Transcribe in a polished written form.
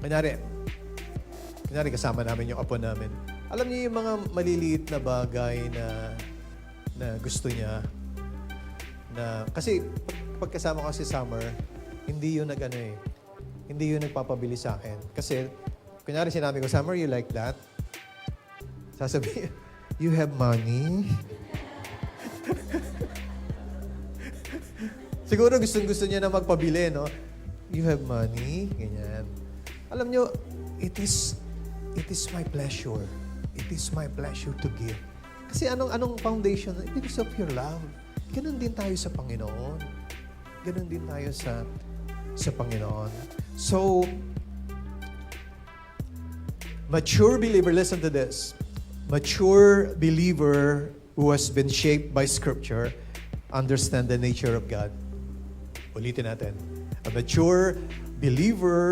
Kunyari kasama namin yung apo namin. Alam niyo yung mga maliliit na bagay na gusto niya. Kasi pag kasama ko si Summer, hindi yun hindi yun nagpapabili sa akin. Kasi, kunyari sinabi ko, Summer, you like that? Sasabihin, you have money? Siguro gustong-gusto niya na magpabili, no? You have money? Ganyan. Alam niyo, it is my pleasure. It is my pleasure to give. Kasi anong foundation? Because of your love. Ganun din tayo sa Panginoon. Ganun din tayo sa Panginoon. So, mature believer, listen to this. Mature believer who has been shaped by Scripture understand the nature of God. Ulitin natin. A mature believer